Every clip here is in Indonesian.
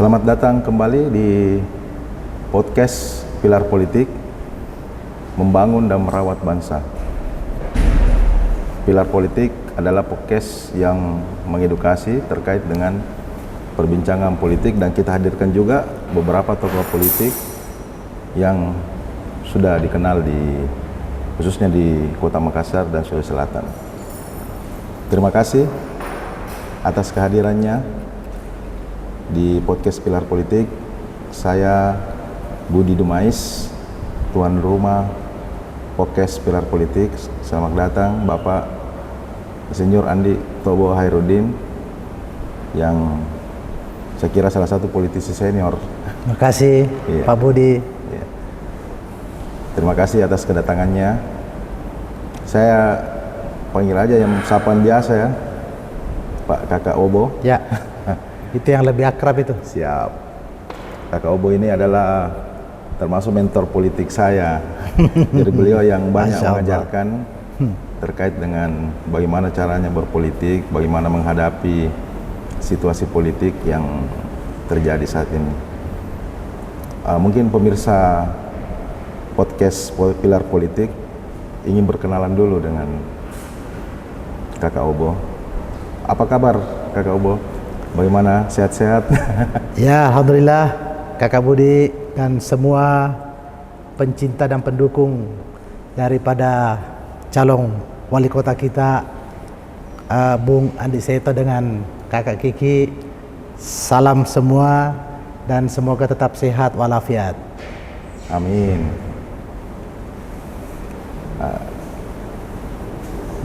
Selamat datang kembali di podcast Pilar Politik, Membangun dan Merawat Bangsa. Pilar Politik adalah podcast yang mengedukasi terkait dengan perbincangan politik, dan kita hadirkan juga beberapa tokoh politik yang sudah dikenal khususnya di Kota Makassar dan Sulawesi Selatan. Terima kasih atas kehadirannya di podcast Pilar Politik. Saya Budi Dumais, tuan rumah podcast Pilar Politik. Selamat datang Bapak Insinyur Andi Tobo Hairudin, yang saya kira salah satu politisi senior. Terima kasih Pak Budi. Terima kasih atas kedatangannya. Saya panggil aja yang sapaan biasa ya, Pak Kakak Obo. Ya, itu yang lebih akrab itu. Siap. Kakak Obo ini adalah termasuk mentor politik saya. Jadi beliau yang banyak mengajarkan terkait dengan bagaimana caranya berpolitik, bagaimana menghadapi situasi politik yang terjadi saat ini. Mungkin pemirsa podcast Pilar Politik ingin berkenalan dulu dengan Kakak Obo. Apa kabar Kakak Obo? Bagaimana, sehat-sehat? Ya, alhamdulillah Kakak Budi dan semua pencinta dan pendukung daripada calon wali kota kita, Bung Andi Seto dengan Kakak Kiki. Salam semua dan semoga tetap sehat walafiat. Amin.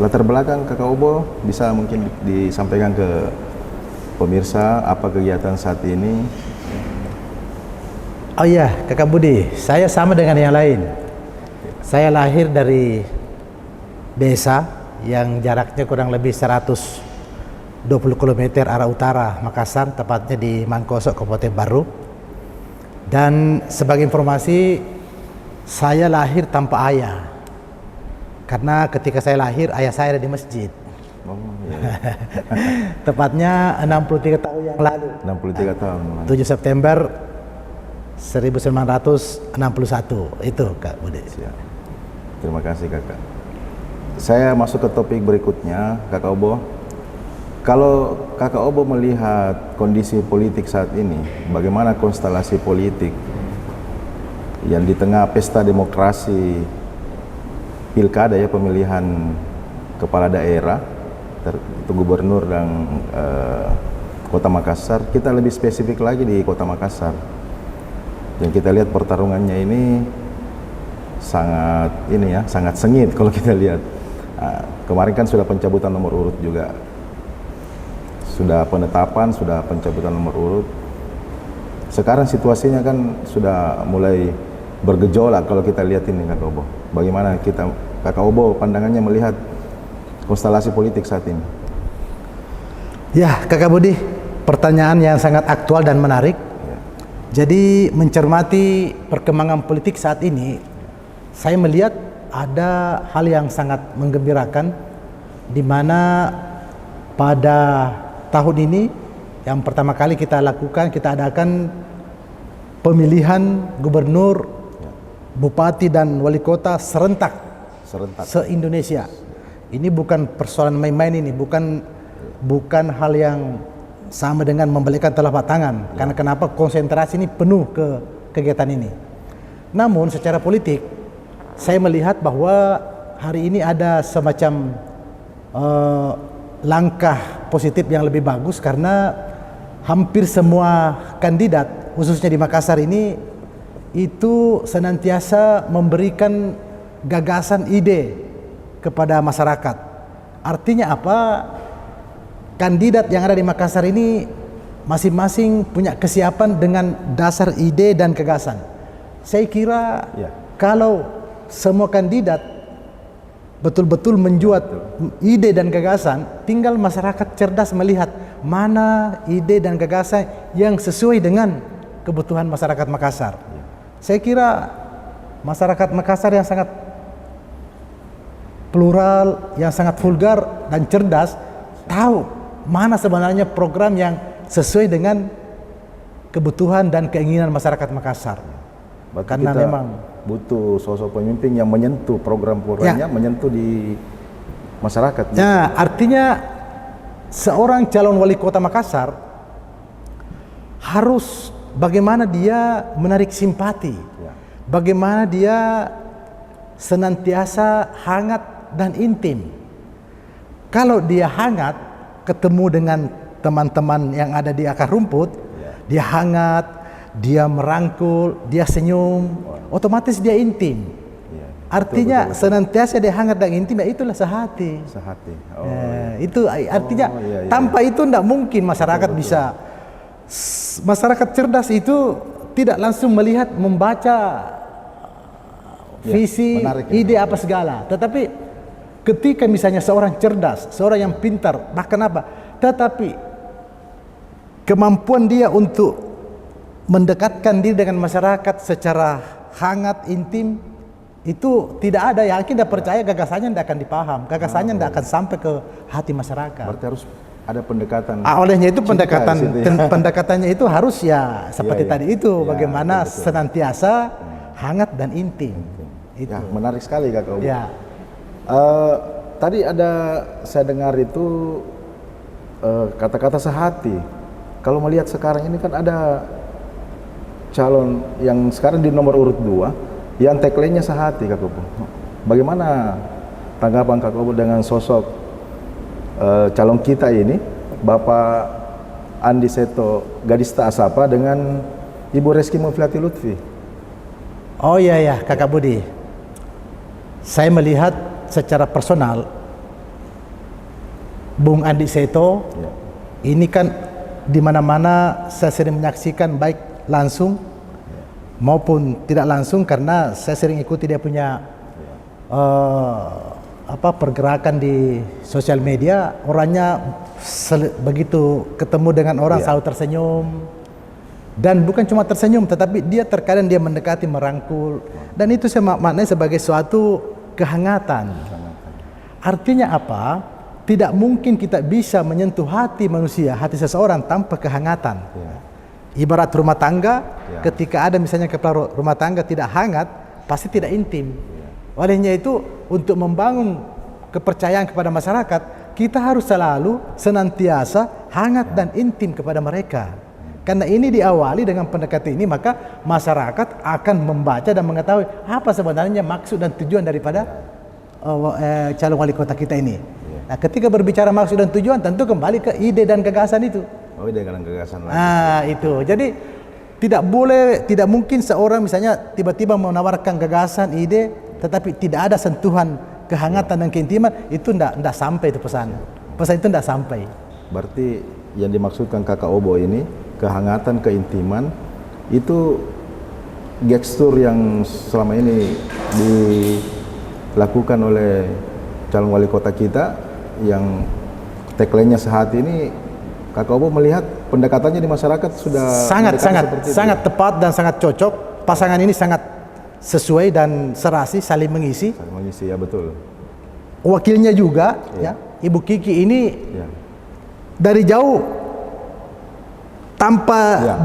Latar belakang Kakak Obo bisa mungkin disampaikan ke pemirsa, apa kegiatan saat ini? Oh iya, Kakak Budi, saya sama dengan yang lain. Saya lahir dari desa yang jaraknya kurang lebih 120 km arah utara Makassar, tepatnya di Mangkosok, Kabupaten Baru. Dan sebagai informasi, saya lahir tanpa ayah. Karena ketika saya lahir, ayah saya ada di masjid. Oh, iya. Tepatnya 63 tahun yang lalu. 63 tahun. 7 September 1961. Itu Kak Budi. Siap. Terima kasih Kakak. Saya masuk ke topik berikutnya, Kakak Obo. Kalau Kakak Obo melihat kondisi politik saat ini, bagaimana konstelasi politik yang di tengah pesta demokrasi pilkada ya, pemilihan kepala daerah, itu gubernur dan Kota Makassar. Kita lebih spesifik lagi di Kota Makassar. Yang kita lihat pertarungannya ini sangat sengit kalau kita lihat. Kemarin kan sudah pencabutan nomor urut juga. Sudah penetapan, sudah pencabutan nomor urut. Sekarang situasinya kan sudah mulai bergejolak kalau kita lihat ini, Kakak Obo. Bagaimana Kakak Obo pandangannya melihat konstelasi politik saat ini? Ya, Kakak Budi, pertanyaan yang sangat aktual dan menarik. Ya. Jadi mencermati perkembangan politik saat ini, saya melihat ada hal yang sangat menggembirakan, di mana pada tahun ini yang pertama kali kita adakan pemilihan gubernur, bupati dan wali kota serentak se-Indonesia. Ini bukan persoalan main-main, ini bukan hal yang sama dengan membalikan telapak tangan. Karena kenapa? Konsentrasi ini penuh ke kegiatan ini. Namun secara politik, saya melihat bahwa hari ini ada semacam langkah positif yang lebih bagus, karena hampir semua kandidat, khususnya di Makassar ini, itu senantiasa memberikan gagasan, ide kepada masyarakat. Artinya apa? Kandidat yang ada di Makassar ini masing-masing punya kesiapan dengan dasar ide dan gagasan. Saya kira kalau semua kandidat betul-betul menjuat ide dan gagasan, tinggal masyarakat cerdas melihat mana ide dan gagasan yang sesuai dengan kebutuhan masyarakat Makassar. Saya kira masyarakat Makassar yang sangat plural, yang sangat vulgar dan cerdas, tahu mana sebenarnya program yang sesuai dengan kebutuhan dan keinginan masyarakat Makassar. Berarti Karena kita memang butuh sosok pemimpin yang menyentuh program-programnya, menyentuh di masyarakat. Nah, artinya seorang calon wali kota Makassar harus bagaimana dia menarik simpati, bagaimana dia senantiasa hangat dan intim. Kalau dia hangat, ketemu dengan teman-teman yang ada di akar rumput, dia hangat, dia merangkul, dia senyum, otomatis dia intim. Artinya senantiasa dia hangat dan intim, ya itulah sehati. Sehati. Itu artinya tanpa itu tidak mungkin masyarakat bisa. Masyarakat cerdas itu tidak langsung melihat, membaca visi, ide apa segala. Tetapi ketika misalnya seorang cerdas, seorang yang pintar, bahkan apa, tetapi kemampuan dia untuk mendekatkan diri dengan masyarakat secara hangat, intim, itu tidak ada. Yang kita percaya gagasannya tidak akan dipaham, gagasannya tidak akan sampai ke hati masyarakat. Berarti harus ada pendekatan. Olehnya itu pendekatannya itu harus ya seperti tadi itu, bagaimana betul. Senantiasa hangat dan intim. Itu. Ya, menarik sekali Kakak Obo. Ya. Tadi ada saya dengar itu kata-kata sehati. Kalau melihat sekarang ini kan ada calon yang sekarang di nomor urut 2 yang tagline-nya sehati Kakak Obo. Bagaimana tanggapan Kakak Obo dengan sosok calon kita ini, Bapak Andi Seto Gadista Asapa dengan Ibu Reski Mufliati Lutfi? Oh iya Kakak Budi. Saya melihat secara personal Bung Andi Seto ini kan di mana-mana saya sering menyaksikan baik langsung maupun tidak langsung, karena saya sering ikuti dia punya pergerakan di sosial media. Orangnya begitu ketemu dengan orang selalu tersenyum, dan bukan cuma tersenyum tetapi dia terkadang dia mendekati, merangkul, dan itu saya maknai sebagai suatu kehangatan. Artinya apa? Tidak mungkin kita bisa menyentuh hati manusia, hati seseorang tanpa kehangatan. Ibarat rumah tangga, ketika ada misalnya kepala rumah tangga tidak hangat, pasti tidak intim. Olehnya itu, untuk membangun kepercayaan kepada masyarakat, kita harus selalu senantiasa hangat dan intim kepada mereka. Karena ini diawali dengan pendekatan ini, maka masyarakat akan membaca dan mengetahui apa sebenarnya maksud dan tujuan daripada calon wali kota kita ini. Nah, ketika berbicara maksud dan tujuan, tentu kembali ke ide dan gagasan itu. Oh, ide dan gagasan lagi. Nah, itu. Jadi tidak mungkin seorang misalnya tiba-tiba menawarkan gagasan, ide, tetapi tidak ada sentuhan kehangatan dan keintiman, itu tidak sampai itu pesan. Pesan itu tidak sampai. Berarti yang dimaksudkan Kakak Obo ini, kehangatan, keintiman, itu gestur yang selama ini dilakukan oleh calon wali kota kita yang tagline-nya sehati ini. Kakak Obo melihat pendekatannya di masyarakat sudah sangat tepat dan sangat cocok. Pasangan ini sangat sesuai dan serasi, saling mengisi. Saling mengisi, ya betul. Wakilnya juga, Ibu Kiki ini dari jauh tanpa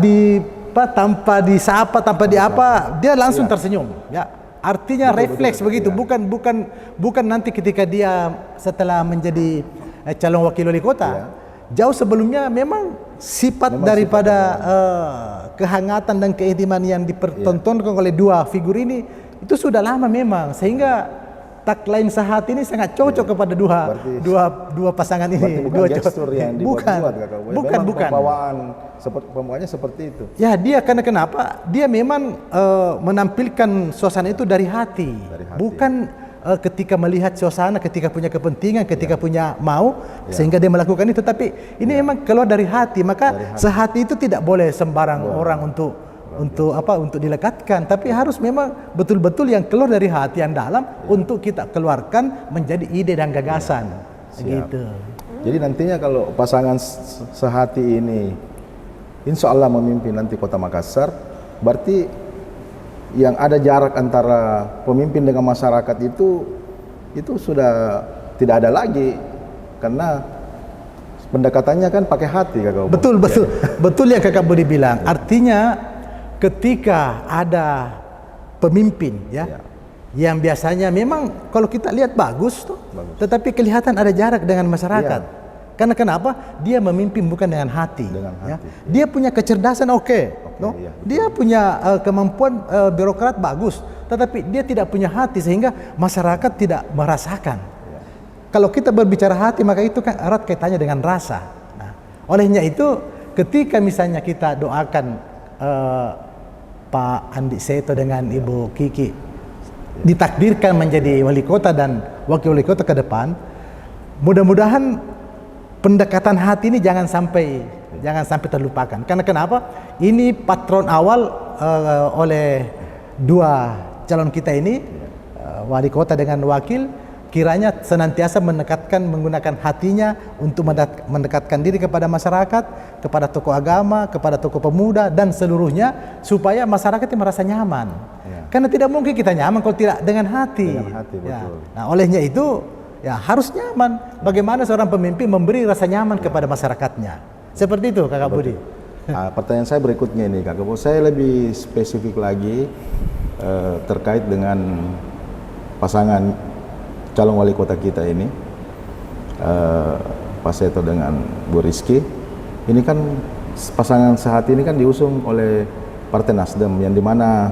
disapa, tanpa diapa, dia langsung tersenyum. Ya. Artinya refleks begitu, bukan nanti ketika dia setelah menjadi calon wakil wali kota. Jauh sebelumnya memang sifat daripada kehangatan dan keintiman yang dipertontonkan oleh dua figur ini itu sudah lama memang, sehingga tagline sehati ini sangat cocok kepada dua pasangan ini. Bukan gestur yang bukan. Pembawaannya seperti itu. Ya, dia karena kenapa? Dia memang menampilkan suasana itu dari hati. Bukan ketika melihat suasana, ketika punya kepentingan, ketika punya sehingga dia melakukan itu. Tapi ini memang keluar dari hati. Maka sehati itu tidak boleh sembarang orang untuk dilekatkan, tapi harus memang betul-betul yang keluar dari hati yang dalam untuk kita keluarkan menjadi ide dan gagasan. Gitu. Jadi nantinya kalau pasangan sehati ini insya Allah memimpin nanti kota Makassar, berarti yang ada jarak antara pemimpin dengan masyarakat itu sudah tidak ada lagi, karena pendekatannya kan pakai hati Kakak Bobo. Betul, betul. Betul yang Kakak Budi bilang. Artinya ketika ada pemimpin yang biasanya memang kalau kita lihat bagus tuh, tetapi kelihatan ada jarak dengan masyarakat. Karena kenapa? Dia memimpin bukan dengan hati. Dia punya kecerdasan dia punya kemampuan birokrat bagus, tetapi dia tidak punya hati sehingga masyarakat tidak merasakan. Kalau kita berbicara hati, maka itu kan erat kaitannya dengan rasa. Nah, olehnya itu ketika misalnya kita doakan Pak Andi Seto dengan Ibu Kiki ditakdirkan menjadi wali kota dan wakil wali kota ke depan, mudah-mudahan pendekatan hati ini jangan sampai terlupakan. Karena kenapa? Ini patron awal oleh dua calon kita ini, wali kota dengan wakil, kiranya senantiasa menggunakan hatinya untuk mendekatkan diri kepada masyarakat, kepada tokoh agama, kepada tokoh pemuda dan seluruhnya, supaya masyarakat merasa nyaman. Karena tidak mungkin kita nyaman kalau tidak dengan hati. Betul. Nah, olehnya itu harus nyaman. Bagaimana seorang pemimpin memberi rasa nyaman kepada masyarakatnya? Seperti itu, Kakak Budi. Pertanyaan saya berikutnya ini, Kakak Budi. Saya lebih spesifik lagi terkait dengan pasangan calon wali kota kita ini, Pak Seto dengan Bu Rizky. Ini kan pasangan sehati ini kan diusung oleh Partai Nasdem, yang dimana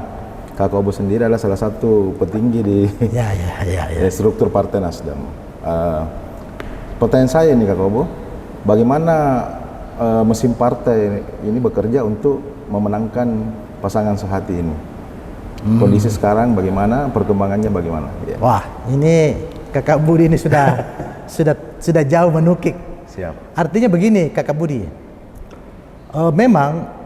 Kakak Obo sendiri adalah salah satu petinggi di struktur Partai Nasdem. Pertanyaan saya ini Kakak Obo, bagaimana mesin partai ini bekerja untuk memenangkan pasangan sehati ini? Kondisi sekarang bagaimana, perkembangannya bagaimana? Wah, ini Kakak Budi ini sudah jauh menukik. Siap. Artinya begini, Kakak Budi, memang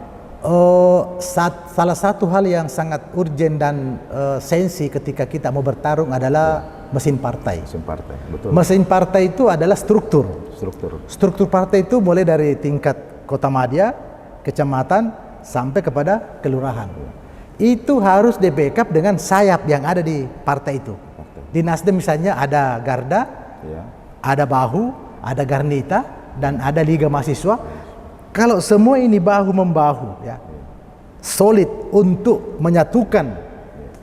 salah satu hal yang sangat urgen dan sensi ketika kita mau bertarung adalah mesin partai. Betul. Mesin partai itu adalah struktur. Struktur partai itu mulai dari tingkat kota madya, kecamatan, sampai kepada kelurahan. Itu harus di-backup dengan sayap yang ada di partai itu. Di Nasdem misalnya ada Garda, ada Bahu, ada Garnita, dan ada Liga Mahasiswa. Kalau semua ini bahu-membahu, solid untuk menyatukan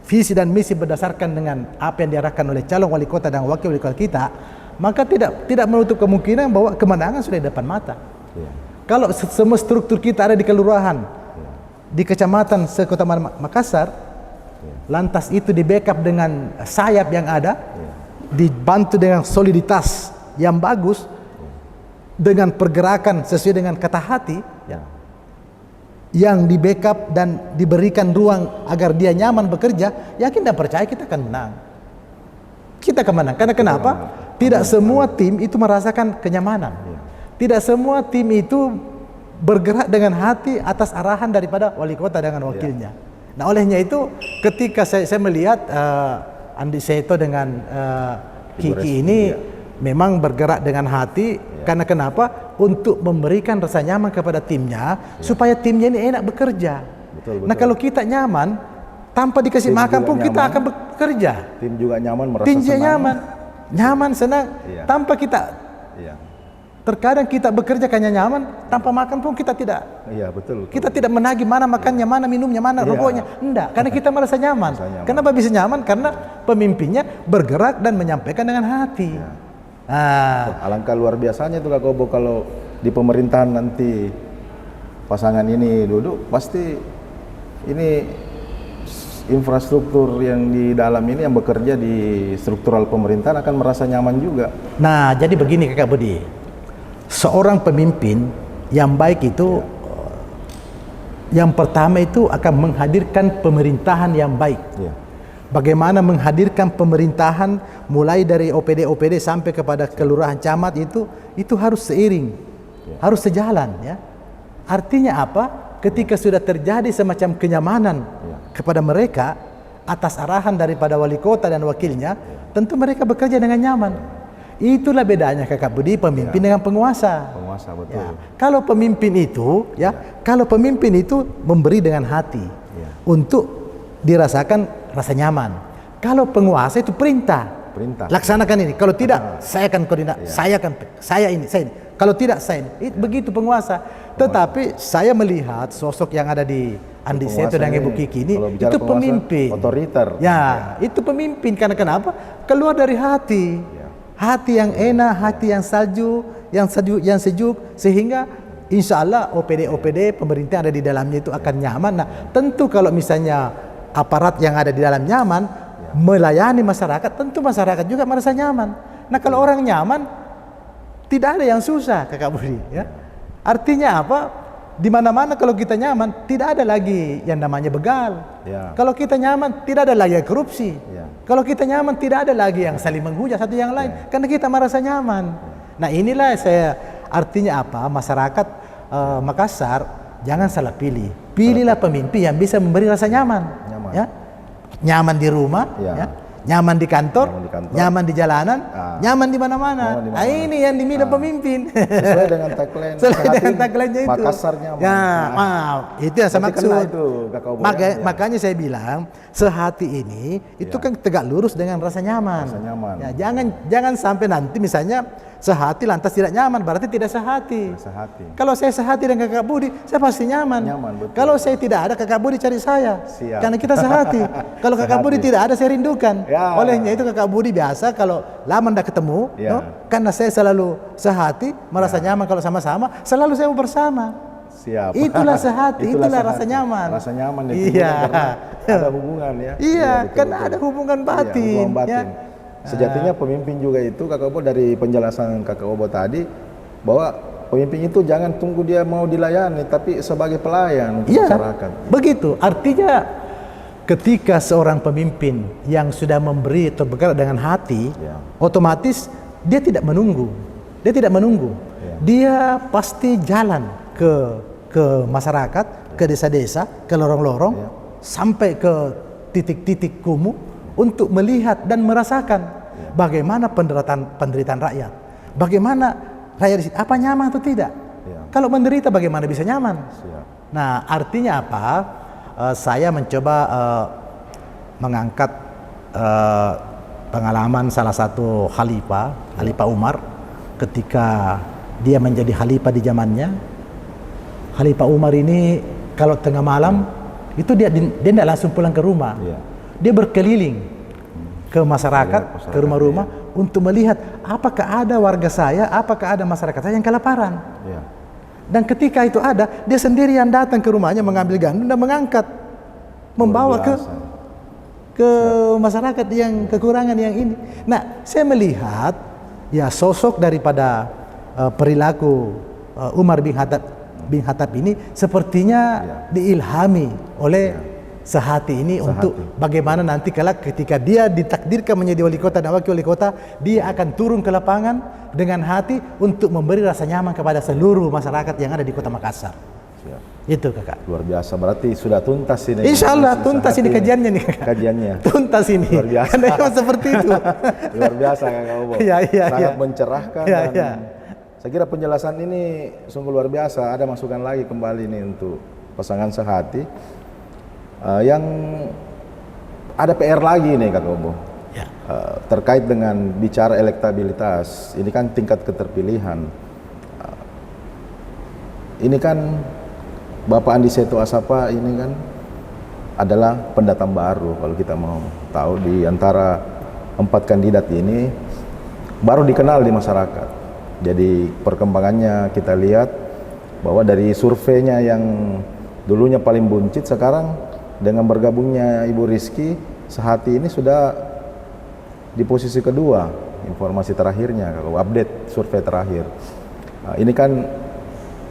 visi dan misi berdasarkan dengan apa yang diarahkan oleh calon wali kota dan wakil wali kota kita, maka tidak menutup kemungkinan bahwa kemenangan sudah di depan mata. Kalau semua struktur kita ada di kelurahan, di kecamatan sekota Makassar, lantas itu di-backup dengan sayap yang ada, dibantu dengan soliditas yang bagus, dengan pergerakan sesuai dengan kata hati, yang di-backup dan diberikan ruang agar dia nyaman bekerja, yakin dan percaya kita akan menang. Kita akan menang. Karena kenapa? Tidak semua tim itu merasakan kenyamanan. Tidak semua tim itu bergerak dengan hati atas arahan daripada wali kota dengan wakilnya. Nah, olehnya itu ketika saya melihat Andi Seto dengan Kiki ini memang bergerak dengan hati, karena kenapa? Untuk memberikan rasa nyaman kepada timnya, supaya timnya ini enak bekerja. Betul. Nah, kalau kita nyaman tanpa dikasih makan pun kita akan bekerja. Tim juga nyaman, merasa senang. Nyaman, senang, tanpa kita. Terkadang kita bekerja karena nyaman, tanpa makan pun kita tidak. Betul. Kita tidak menagih mana makannya, mana minumnya, mana rokoknya. Enggak, karena kita merasa nyaman. Kenapa bisa nyaman? Karena pemimpinnya bergerak dan menyampaikan dengan hati. Alangkah luar biasanya itu Kak Obo kalau di pemerintahan nanti pasangan ini duduk, pasti ini infrastruktur yang di dalam ini yang bekerja di struktural pemerintahan akan merasa nyaman juga. Nah, jadi begini Kakak Budi. Seorang pemimpin yang baik itu yang pertama itu akan menghadirkan pemerintahan yang baik. Bagaimana menghadirkan pemerintahan mulai dari OPD sampai kepada kelurahan camat itu harus seiring, harus sejalan ya. Artinya apa? Ketika sudah terjadi semacam kenyamanan kepada mereka atas arahan daripada wali kota dan wakilnya, tentu mereka bekerja dengan nyaman. Itulah bedanya Kakak Budi, pemimpin dengan penguasa. Penguasa, betul. Kalau pemimpin itu kalau pemimpin itu memberi dengan hati untuk dirasakan rasa nyaman. Kalau penguasa itu perintah. Laksanakan ini. Kalau tidak, saya akan koordinat. Saya ini. Kalau tidak sign, begitu penguasa. Tetapi saya melihat sosok yang ada di Andi Seto dan Ibu Kiki ini itu pemimpin otoriter. Ya, itu pemimpin karena kenapa? Keluar dari hati. Hati yang enak, hati yang yang sejuk sehingga insya Allah OPD pemerintah yang ada di dalamnya itu akan nyaman. Nah, tentu kalau misalnya aparat yang ada di dalam nyaman melayani masyarakat, tentu masyarakat juga merasa nyaman. Nah, kalau orang nyaman tidak ada yang susah, Kakak Budi, ya. Artinya apa? Di mana-mana kalau kita nyaman, tidak ada lagi yang namanya begal. Kalau kita nyaman, tidak ada lagi korupsi. Kalau kita nyaman, tidak ada lagi yang saling menghujat satu yang lain, karena kita merasa nyaman. Nah, inilah artinya apa? Masyarakat Makassar jangan salah pilih. Pilihlah pemimpin yang bisa memberi rasa nyaman. Ya? Nyaman di rumah, ya? Nyaman di kantor, nyaman di jalanan, nyaman di mana-mana. Nah, ini yang dimilih pemimpin. Sesuai dengan tagline. Sesuai dengan tagline-nya itu. Makassar nyaman. Ya, itu yang saya maksud. Makanya saya bilang sehati ini itu kan tegak lurus dengan rasa nyaman. Rasa nyaman. Ya, jangan sampai nanti misalnya sehati lantas tidak nyaman, berarti tidak sehati. Kalau saya sehati dengan Kakak Budi, saya pasti nyaman. Kalau saya tidak ada, Kakak Budi cari saya. Karena kita sehati. Kalau Kakak Budi tidak ada, saya rindukan. Olehnya itu Kakak Budi biasa kalau lama tidak ketemu, no? Karena saya selalu sehati, merasa nyaman kalau sama-sama, selalu saya bersama. Itulah sehati, itulah rasa nyaman. Rasa nyaman itu ada hubungan ya. Iya, karena ada hubungan batin. Sejatinya pemimpin juga itu, Kakak Obo, dari penjelasan Kakak Obo tadi, bahwa pemimpin itu jangan tunggu dia mau dilayani, tapi sebagai pelayan untuk masyarakat. Begitu, artinya ketika seorang pemimpin yang sudah memberi atau bergerak dengan hati, otomatis dia tidak menunggu. Dia pasti jalan ke masyarakat, ke desa-desa, ke lorong-lorong, sampai ke titik-titik kumuh, untuk melihat dan merasakan bagaimana penderitaan rakyat, bagaimana rakyat di sini, apa nyaman atau tidak. Kalau menderita bagaimana bisa nyaman. Nah, artinya apa? Saya mencoba mengangkat pengalaman salah satu khalifah Umar ketika dia menjadi khalifah di zamannya. Khalifah Umar ini kalau tengah malam itu dia tidak langsung pulang ke rumah. Dia berkeliling ke masyarakat, ke rumah-rumah untuk melihat apakah ada warga saya, apakah ada masyarakat saya yang kelaparan. Dan ketika itu ada, dia sendirian datang ke rumahnya mengambil gandum dan mengangkat, membawa ke masyarakat yang kekurangan yang ini. Nah, saya melihat ya sosok daripada perilaku Umar bin Khattab ini sepertinya diilhami oleh sehati ini untuk bagaimana nanti ketika dia ditakdirkan menjadi wali kota dan wakil wali kota, dia akan turun ke lapangan dengan hati untuk memberi rasa nyaman kepada seluruh masyarakat yang ada di Kota Makassar. Itu Kakak. Luar biasa, berarti sudah tuntas ini. Insya Allah tuntas ini kajiannya nih Kakak. Kajiannya. Tuntas ini. Luar biasa. Karena seperti itu. Luar biasa Kakak Obo. Sangat mencerahkan. Saya kira penjelasan ini sungguh luar biasa. Ada masukan lagi kembali nih untuk pasangan sehati. Yang ada PR lagi nih Kakak Obo, terkait dengan bicara elektabilitas. Ini kan tingkat keterpilihan. Ini kan Bapak Andi Seto Asapa ini kan adalah pendatang baru, kalau kita mau tahu, di antara 4 kandidat ini baru dikenal di masyarakat. Jadi perkembangannya kita lihat bahwa dari surveinya yang dulunya paling buncit, sekarang dengan bergabungnya Ibu Rizky Sehati ini sudah di posisi kedua, informasi terakhirnya, kalau update survei terakhir. Nah, ini kan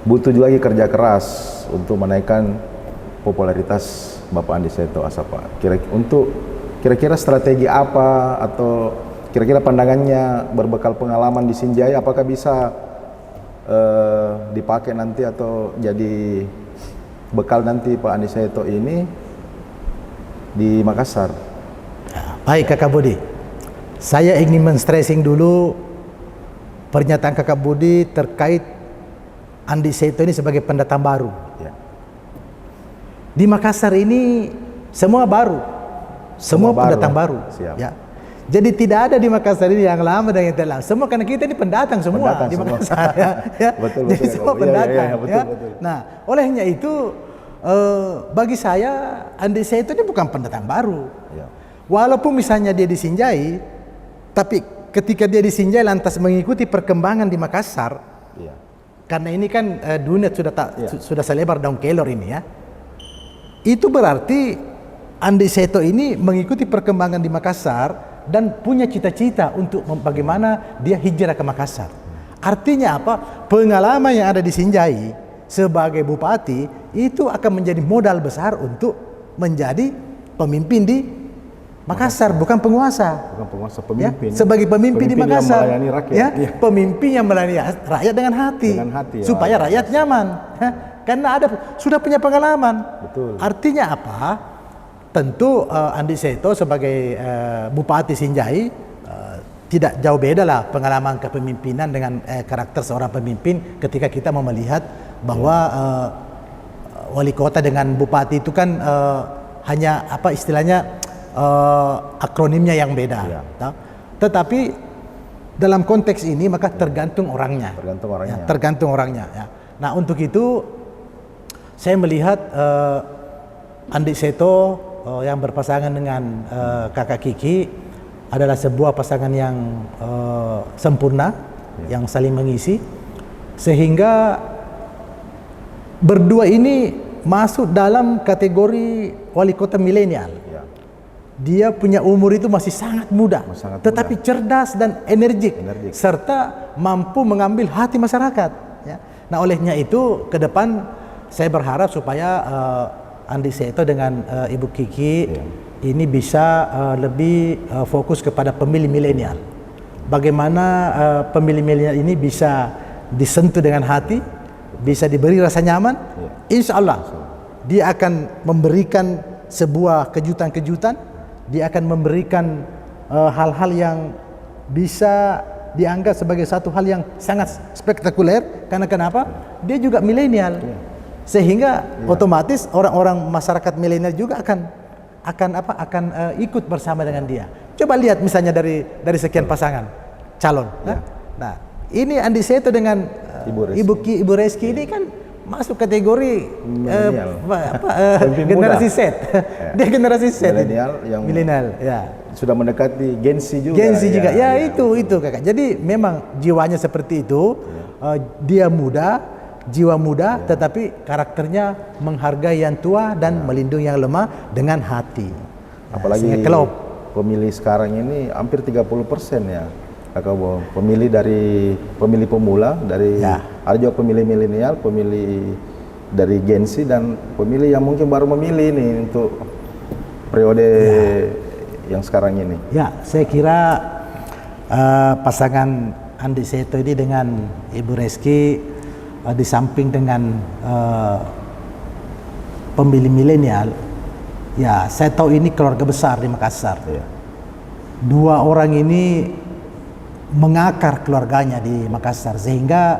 butuh lagi kerja keras untuk menaikkan popularitas Bapak Andi Seto Asapa. Kira-kira strategi apa atau kira-kira pandangannya berbekal pengalaman di Sinjai, apakah bisa dipakai nanti atau jadi bekal nanti Pak Andi Seto ini di Makassar? Baik Kakak Budi, saya ingin men-stressing dulu pernyataan Kakak Budi terkait Andi Seto ini sebagai pendatang baru. Di Makassar ini semua baru, semua pendatang baru. Ya. Jadi tidak ada di Makassar ini yang lama dan yang tidak lama. Semua karena kita ini pendatang semua Pendatang di semua. Makassar. Ya. Betul, Jadi betul. semua Iya, pendatang. iya, betul, Ya. betul. Nah, olehnya itu bagi saya Andi Seto ini bukan pendatang baru. Ya. Walaupun misalnya dia disinjai, tapi ketika dia disinjai lantas mengikuti perkembangan di Makassar, Iya. karena ini kan dunia Ya. sudah selebar daun kelor ini ya. Itu berarti Andi Seto ini mengikuti perkembangan di Makassar dan punya cita-cita untuk bagaimana dia hijrah ke Makassar. Artinya apa? Pengalaman yang ada di Sinjai sebagai bupati itu akan menjadi modal besar untuk menjadi pemimpin di Makassar, bukan penguasa. Bukan penguasa, Ya, pemimpin. sebagai pemimpin di yang Makassar, melayani rakyat. ya, Iya. pemimpin yang melayani rakyat dengan hati, Dengan hati, ya. supaya rakyat nyaman, ya. Karena sudah punya pengalaman. Betul. Artinya apa? Tentu Andi Seto sebagai Bupati Sinjai tidak jauh beda lah pengalaman kepemimpinan dengan karakter seorang pemimpin ketika kita mau melihat bahwa wali kota dengan bupati itu kan hanya apa istilahnya akronimnya yang beda. Ya. Tetapi dalam konteks ini maka tergantung orangnya. Tergantung orangnya. Ya, tergantung orangnya. Ya. Nah untuk itu saya melihat Andi Seto yang berpasangan dengan kakak Kiki adalah sebuah pasangan yang sempurna, yang saling mengisi, sehingga berdua ini masuk dalam kategori wali kota milenial. Ya. Dia punya umur itu masih sangat muda, Sangat tetapi muda. cerdas dan energik, Energik. serta mampu mengambil hati masyarakat. Ya. Nah olehnya itu ke depan saya berharap supaya Andi Seto dengan Ibu Kiki ini bisa lebih fokus kepada pemilih milenial. Bagaimana pemilih milenial ini bisa disentuh dengan hati, bisa diberi rasa nyaman. Insya Allah dia akan memberikan sebuah kejutan-kejutan. Dia akan memberikan hal-hal yang bisa dianggap sebagai satu hal yang sangat spektakuler. Karena kenapa? Dia juga milenial. Sehingga otomatis orang-orang masyarakat milenial juga akan ikut bersama dengan dia. Coba lihat misalnya dari sekian pasangan calon. Nah, ini Andi Seto dengan Ibu Reski ini kan masuk kategori generasi Z. Dia generasi Z. Milenial, ya. Sudah mendekati Gen Z juga. Gen Z juga. Ya, itu Kakak. Jadi memang jiwanya seperti itu. Dia muda, jiwa muda, tetapi karakternya menghargai yang tua dan melindungi yang lemah dengan hati. Apalagi pemilih sekarang ini hampir 30% ya. Kakak pemilih pemula dari ada juga pemilih milenial, pemilih dari Gen Z dan pemilih yang mungkin baru memilih ini untuk periode yang sekarang ini. Ya, saya kira pasangan Andi Seto ini dengan Ibu Reski di samping dengan pemilih milenial, ya saya tahu ini keluarga besar di Makassar. Dua orang ini mengakar keluarganya di Makassar sehingga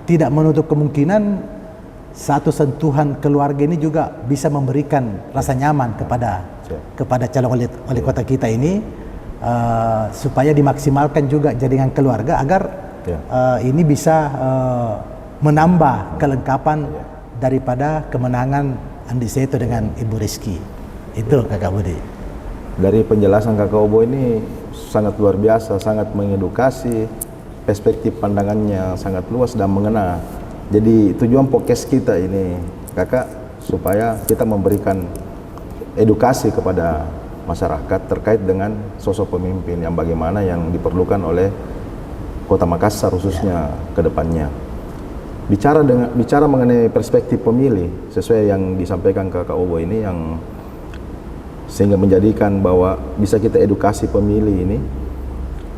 tidak menutup kemungkinan satu sentuhan keluarga ini juga bisa memberikan rasa nyaman kepada calon wali kota kita ini, supaya dimaksimalkan juga jaringan keluarga agar ini bisa menambah kelengkapan daripada kemenangan Andi Seto dengan Ibu Rizky. Itu Kakak Budi. Dari penjelasan Kakak Obo ini sangat luar biasa, sangat mengedukasi, perspektif pandangannya sangat luas dan mengena. Jadi tujuan podcast kita ini Kakak supaya kita memberikan edukasi kepada masyarakat terkait dengan sosok pemimpin yang bagaimana yang diperlukan oleh Kota Makassar khususnya ke depannya. Bicara mengenai perspektif pemilih sesuai yang disampaikan Kakak Obo ini yang sehingga menjadikan bahwa bisa kita edukasi pemilih ini.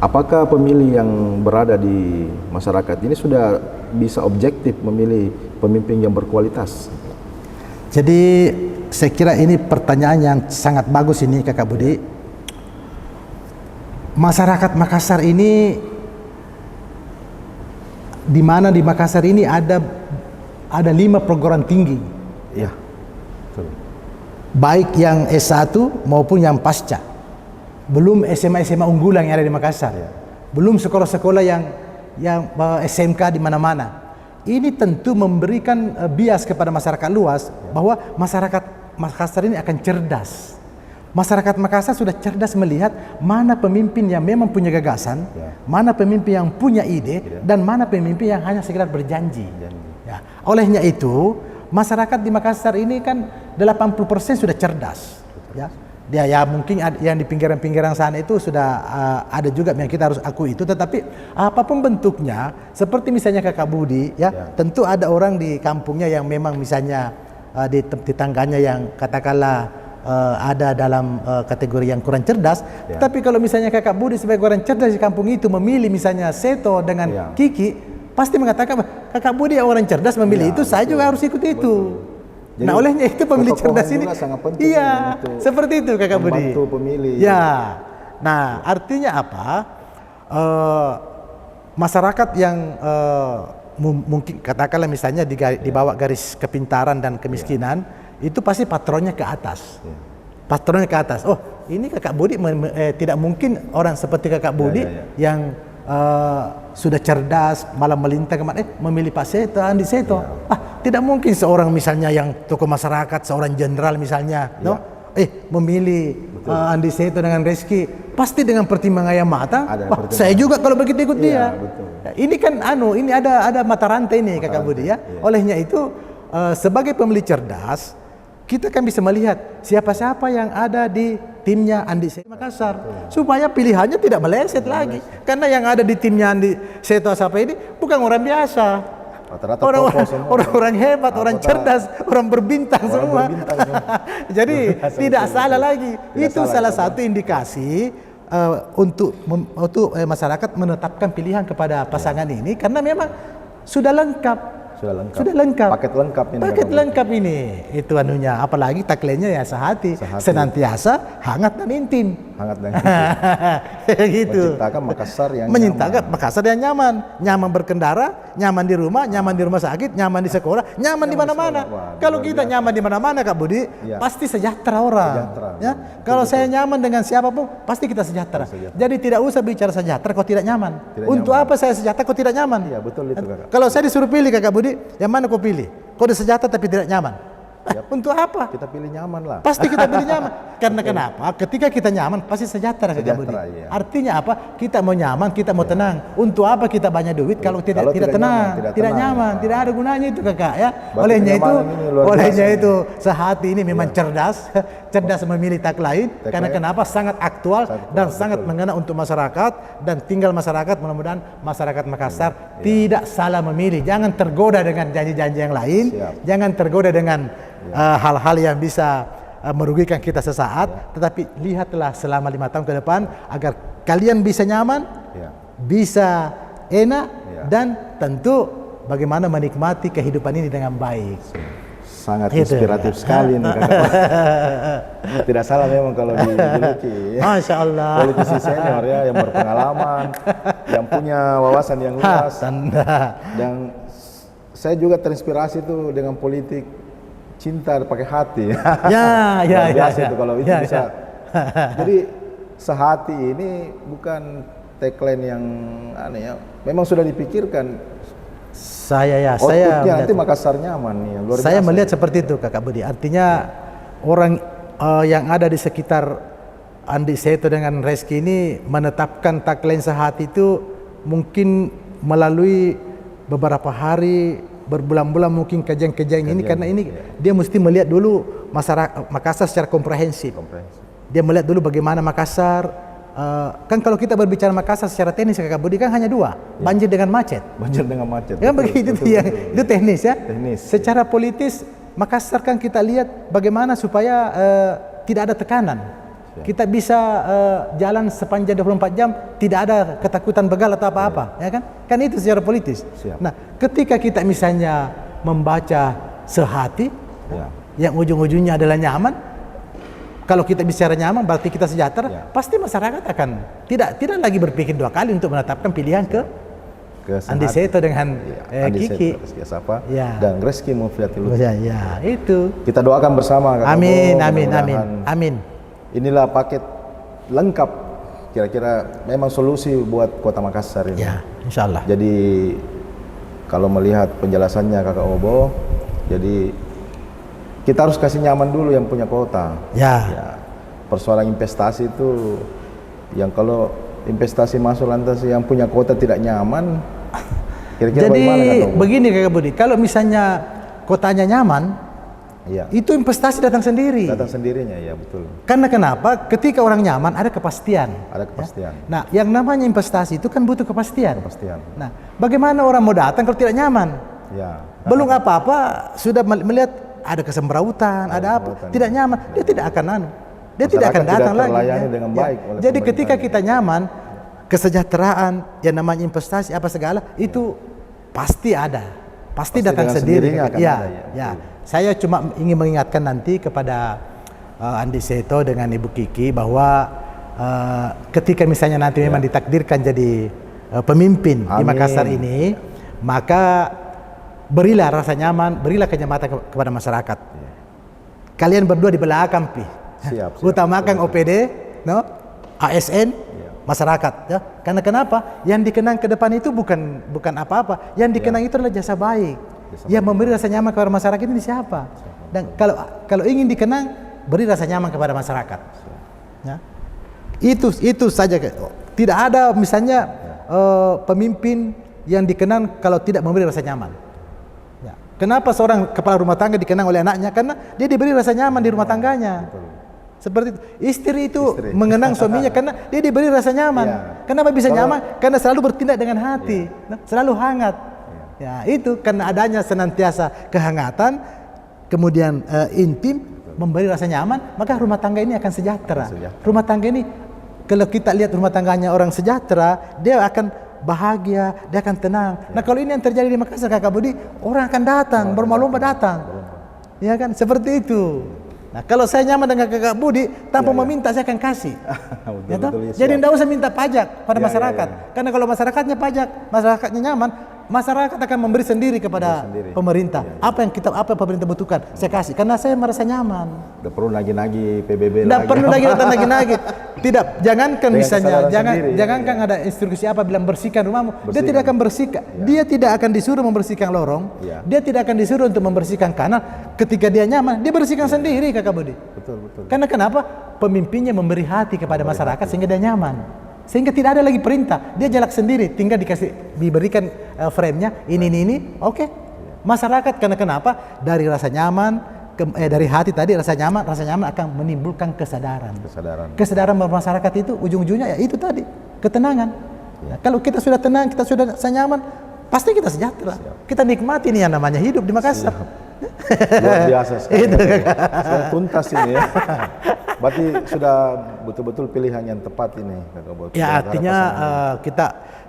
Apakah pemilih yang berada di masyarakat ini sudah bisa objektif memilih pemimpin yang berkualitas? Jadi saya kira ini pertanyaan yang sangat bagus ini Kakak Budi. Masyarakat Makassar ini di mana di Makassar ini ada 5 perguruan tinggi. Iya. Baik yang S1 maupun yang pasca. belum SMA-SMA unggulan yang ada di Makassar, belum sekolah-sekolah yang SMK di mana-mana. Ini tentu memberikan bias kepada masyarakat luas bahwa masyarakat Makassar ini akan cerdas. Masyarakat Makassar sudah cerdas melihat mana pemimpin yang memang punya gagasan, mana pemimpin yang punya ide, dan mana pemimpin yang hanya sekedar berjanji. Ya. Olehnya itu, masyarakat di Makassar ini kan 80% sudah cerdas. Ya. Ya mungkin yang di pinggiran-pinggiran sana itu sudah ada juga yang kita harus akui itu, tetapi apapun bentuknya, seperti misalnya Kakak Budi, tentu ada orang di kampungnya yang memang misalnya di tetangganya yang katakanlah ada dalam kategori yang kurang cerdas, tapi kalau misalnya Kakak Budi sebagai orang cerdas di kampung itu memilih misalnya Seto dengan Kiki, pasti mengatakan Kakak Budi orang cerdas memilih itu, saya juga harus ikut itu. Jadi, nah olehnya itu pemilih cerdas ini iya seperti itu Kakak Budi. Membantu pemilih. Ya, nah artinya apa? Masyarakat yang mungkin katakanlah misalnya di bawah garis kepintaran dan kemiskinan, itu pasti patronnya ke atas. Patronnya ke atas. Oh ini Kakak Budi tidak mungkin orang seperti Kakak Budi yang sudah cerdas malah melintang kemana memilih Pak Seto, Andi Seto. Tidak mungkin seorang misalnya yang tokoh masyarakat, seorang jenderal misalnya, memilih Andi Seto dengan Reski, pasti dengan pertimbangan yang matang. Saya juga kalau begitu ikut dia. Ini kan ini ada mata rantai ini Kakak Budi ya. Olehnya itu sebagai pemilih cerdas, kita kan bisa melihat siapa-siapa yang ada di timnya Andi Seto Makassar, supaya pilihannya tidak meleset lagi. Karena yang ada di timnya Andi Seto Asapa ini bukan orang biasa. Orang-orang hebat, orang cerdas, orang berbintang semua. Jadi tidak salah lagi. Itu salah satu indikasi untuk masyarakat menetapkan pilihan kepada pasangan ini, karena memang sudah lengkap. Sudah lengkap. Paket lengkap ini. Itu anunya. Apalagi tagline-nya ya sehati. Senantiasa hangat dan intim. Gitu. Menciptakan Makassar yang nyaman. Nyaman berkendara, nyaman di rumah sakit, nyaman di sekolah, nyaman di mana-mana. Kalau kita nyaman di mana-mana Kak Budi, pasti sejahtera orang. Ya. Kalau saya nyaman dengan siapapun, pasti kita sejahtera. Jadi tidak usah bicara sejahtera kalau tidak nyaman. Untuk apa saya sejahtera kalau tidak nyaman? Iya, betul itu Kakak. Kalau saya disuruh pilih Kakak Budi, yang mana kau pilih? Kau udah sejahtera tapi tidak nyaman. Untuk apa? Kita pilih nyaman lah. Pasti kita pilih nyaman. Karena kenapa? Ketika kita nyaman pasti sejahtera Kakak Budi. Artinya apa? Kita mau nyaman, kita mau tenang. Untuk apa kita banyak duit kalau tidak tenang, tidak nyaman, tidak ada gunanya itu Kakak ya. Olehnya itu sehati ini memang cerdas memilih tagline. Karena kenapa? Sangat aktual dan sangat mengena untuk masyarakat, dan tinggal masyarakat, mudah-mudahan masyarakat Makassar tidak salah memilih. Jangan tergoda dengan janji-janji yang lain. Jangan tergoda dengan hal-hal yang bisa merugikan kita sesaat, tetapi lihatlah selama 5 tahun ke depan agar kalian bisa nyaman, bisa enak, dan tentu bagaimana menikmati kehidupan ini dengan baik. Sangat inspiratif sekali nih Kakak. Tidak salah memang kalau dijuluki. Masya Allah. Politisi senior ya, yang berpengalaman, yang punya wawasan yang luas. Dan saya juga terinspirasi tuh dengan politik cinta pakai hati. Biasa itu kalau itu bisa. Jadi sehati ini bukan tagline yang aneh ya. Memang sudah dipikirkan. Saya nanti Makassar nyaman nih. Saya melihat seperti itu Kakak Budi. Artinya orang yang ada di sekitar Andi Seto dengan Reski ini menetapkan tagline sehati itu mungkin melalui beberapa hari, berbulan-bulan mungkin kajian-kajian ini, karena ini dia mesti melihat dulu masyarakat Makassar secara komprehensif. Dia melihat dulu bagaimana Makassar. Kan kalau kita berbicara Makassar secara teknis Kakak Budi kan hanya 2, banjir dengan macet. Ya begitu itu teknis ya. Secara politis Makassar kan kita lihat bagaimana supaya tidak ada tekanan. Kita bisa jalan sepanjang 24 jam tidak ada ketakutan begal atau apa-apa, ya kan? Kan itu secara politis. Nah, ketika kita misalnya membaca sehati, yang ujung-ujungnya adalah nyaman. Kalau kita bicara nyaman berarti kita sejahtera, pasti masyarakat akan tidak lagi berpikir 2 kali untuk menetapkan pilihan ke Andi Seto dengan Kiki dan Reski Mufiatilud. Itu. Kita doakan bersama. Amin. Inilah paket lengkap kira-kira memang solusi buat Kota Makassar ini. Ya, insya Allah. Jadi kalau melihat penjelasannya Kakak Obo, jadi kita harus kasih nyaman dulu yang punya kota. Ya. Persoalan investasi itu, yang kalau investasi masuk lantas yang punya kota tidak nyaman, kira-kira Jadi bagaimana Kakak Obo? begini Kakak Budi, kalau misalnya kotanya nyaman, Iya. itu investasi datang sendiri. Datang sendirinya, ya betul. Karena kenapa? Ketika orang nyaman ada kepastian. Ada kepastian. Nah, yang namanya investasi itu kan butuh kepastian. Kepastian. Nah, bagaimana orang mau datang kalau tidak nyaman? Ya. Belum apa-apa sudah melihat ada kesembrautan, ada apa, kesembrautan, tidak nyaman, dia tidak akan dia tidak Masyarakat akan datang tidak lagi. terlayani dengan baik oleh Jadi pemerintah. ketika kita nyaman, kesejahteraan yang namanya investasi apa segala itu pasti ada, pasti datang dengan sendiri. sendirinya akan Ya, ada, ya. ya. Saya cuma ingin mengingatkan nanti kepada Andi Seto dengan Ibu Kiki bahwa ketika misalnya nanti memang ditakdirkan jadi pemimpin di Amin. Makassar ini, maka berilah rasa nyaman, berilah kenyamanan kepada masyarakat. Kalian berdua di belakang, Siap. utamakan OPD, no? ASN, masyarakat. Ya. Karena kenapa? Yang dikenang ke depan itu bukan apa-apa. Yang dikenang itu adalah jasa baik. Yang memberi rasa nyaman kepada masyarakat ini siapa? Dan kalau ingin dikenang, beri rasa nyaman kepada masyarakat. Ya. Itu saja. Tidak ada misalnya pemimpin yang dikenang kalau tidak memberi rasa nyaman. Ya. Kenapa seorang kepala rumah tangga dikenang oleh anaknya? Karena dia diberi rasa nyaman di rumah tangganya. Seperti itu. Istri itu mengenang suaminya karena dia diberi rasa nyaman. Kenapa bisa nyaman? Karena selalu bertindak dengan hati, selalu hangat. Ya, itu karena adanya senantiasa kehangatan, kemudian intim, memberi rasa nyaman, maka rumah tangga ini akan sejahtera. Rumah tangga ini, kalau kita lihat rumah tangganya orang sejahtera, dia akan bahagia, dia akan tenang. Nah, kalau ini yang terjadi di Makassar, Kakak Budi, orang akan datang, berlomba-lomba datang. Ya kan, seperti itu. Nah, kalau saya nyaman dengan Kakak Budi, tanpa meminta saya akan kasih. Jadi tidak usah minta pajak pada masyarakat. Karena kalau masyarakatnya pajak, masyarakatnya nyaman, masyarakat akan memberi sendiri kepada pemerintah. Apa yang pemerintah butuhkan, saya kasih. Karena saya merasa nyaman. Tidak perlu nagi-nagi PBB Tidak lagi. perlu lagi datang lagi. Tidak, jangankan Dengan misalnya, kesadaran sendiri, jangankan ada instruksi apa bilang bersihkan rumahmu. Dia tidak akan bersihkan. Dia tidak akan disuruh membersihkan lorong. Dia tidak akan disuruh untuk membersihkan kanal. Ketika dia nyaman, dia bersihkan sendiri, Kakak Budi. Betul. Karena kenapa? Pemimpinnya memberi hati kepada masyarakat sehingga dia nyaman. Sehingga tidak ada lagi perintah, dia jalan sendiri, tinggal diberikan frame-nya ini, oke. Masyarakat karena kenapa? Dari rasa nyaman, dari hati tadi rasa nyaman akan menimbulkan kesadaran. Kesadaran masyarakat itu ujung-ujungnya ya itu tadi, ketenangan. Ya, kalau kita sudah tenang, kita sudah nyaman, pasti kita sejahtera. Kita nikmati ini yang namanya hidup di Makassar. Luar biasa sekali. Saya tuntas ini ya. Berarti sudah betul-betul pilihan yang tepat ini. Ya, artinya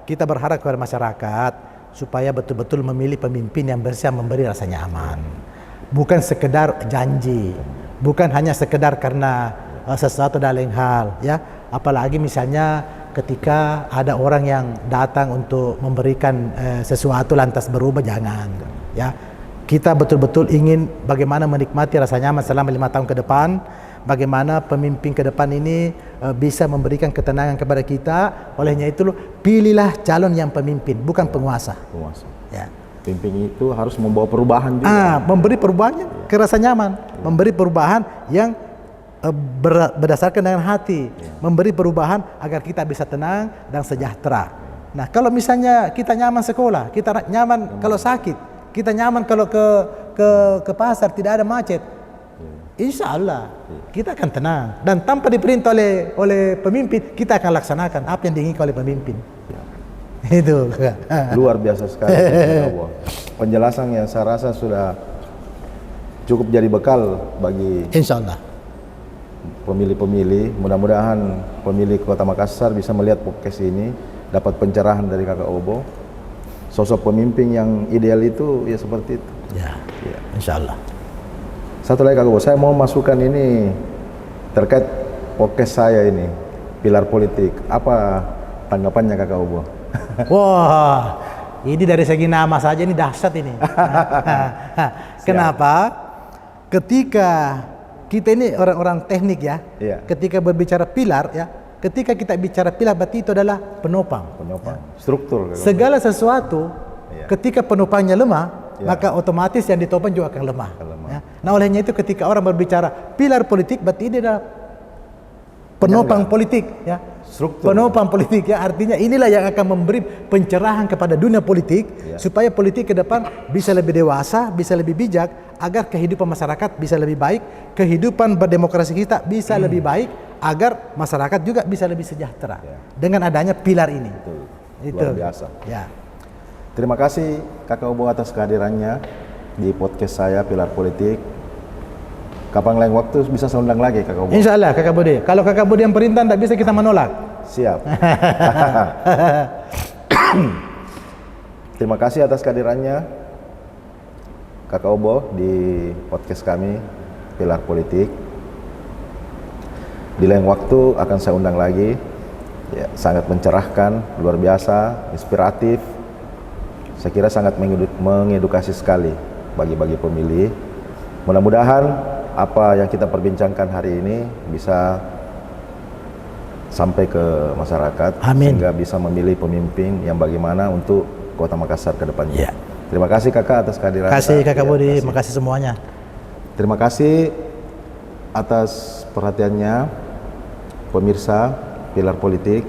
kita berharap kepada masyarakat supaya betul-betul memilih pemimpin yang bisa memberi rasa nyaman. Bukan sekedar janji, bukan hanya sekedar karena sesuatu dan lain hal, ya. Apalagi misalnya ketika ada orang yang datang untuk memberikan sesuatu lantas berubah, jangan, ya. Kita betul-betul ingin bagaimana menikmati rasa nyaman selama 5 tahun ke depan, bagaimana pemimpin ke depan ini bisa memberikan ketenangan kepada kita. Olehnya itu pilihlah calon yang pemimpin, bukan penguasa. Ya. Pemimpin itu harus membawa perubahan juga. Memberi perubahan ke rasa nyaman, memberi perubahan yang berdasarkan dengan hati, memberi perubahan agar kita bisa tenang dan sejahtera. Nah, kalau misalnya kita nyaman sekolah, kita nyaman kalau sakit, kita nyaman kalau ke pasar tidak ada macet, insya Allah kita akan tenang dan tanpa diperintah oleh pemimpin kita akan laksanakan apa yang diinginkan oleh pemimpin. Itu luar biasa sekali. Penjelasan yang saya rasa sudah cukup jadi bekal bagi insya Allah pemilih-pemilih. Mudah-mudahan pemilih Kota Makassar bisa melihat podcast ini, dapat pencerahan dari Kakak Obo. Sosok pemimpin yang ideal itu ya seperti itu. Ya. Insya Allah. Satu lagi Kakak Obo, saya mau masukkan ini terkait podcast saya ini, pilar politik. Apa tanggapannya Kakak Obo? Wah, ini dari segi nama saja ini dahsyat ini. Kenapa? Ketika kita ini orang-orang teknik ya, ketika berbicara pilar ya, ketika kita bicara pilar berarti itu adalah penopang. Struktur. Segala sesuatu ketika penopangnya lemah, maka otomatis yang ditopang juga akan lemah. Ya. Nah, olehnya itu ketika orang berbicara pilar politik berarti ini adalah penopang politik, ya. Struktur. Penopang politik, ya, artinya inilah yang akan memberi pencerahan kepada dunia politik supaya politik ke depan bisa lebih dewasa, bisa lebih bijak, agar kehidupan masyarakat bisa lebih baik, kehidupan berdemokrasi kita bisa lebih baik, agar masyarakat juga bisa lebih sejahtera dengan adanya pilar ini. Itu luar biasa. Ya. Terima kasih Kakak Obo atas kehadirannya di podcast saya Pilar Politik. Kapan lain waktu bisa saya undang lagi Kakak Obo? Insya Allah Kakak Budi. Kalau Kakak Budi yang perintah tidak bisa kita menolak. Siap. Terima kasih atas kehadirannya Kakak Obo di podcast kami Pilar Politik. Di lain waktu akan saya undang lagi. Ya, sangat mencerahkan, luar biasa, inspiratif. Saya kira sangat mengedukasi sekali bagi pemilih. Mudah-mudahan apa yang kita perbincangkan hari ini bisa sampai ke masyarakat. Amin. Sehingga bisa memilih pemimpin yang bagaimana untuk Kota Makassar ke depannya. Terima kasih Kakak atas kehadiran. Terima kasih Kakak Budi, terima kasih semuanya. Terima kasih atas perhatiannya pemirsa Pilar Politik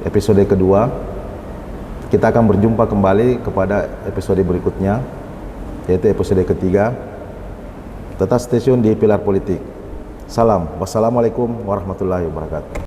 episode kedua. Kita akan berjumpa kembali kepada episode berikutnya, yaitu episode ketiga. Tetap stay tune di Pilar Politik. Salam. Wassalamualaikum warahmatullahi wabarakatuh.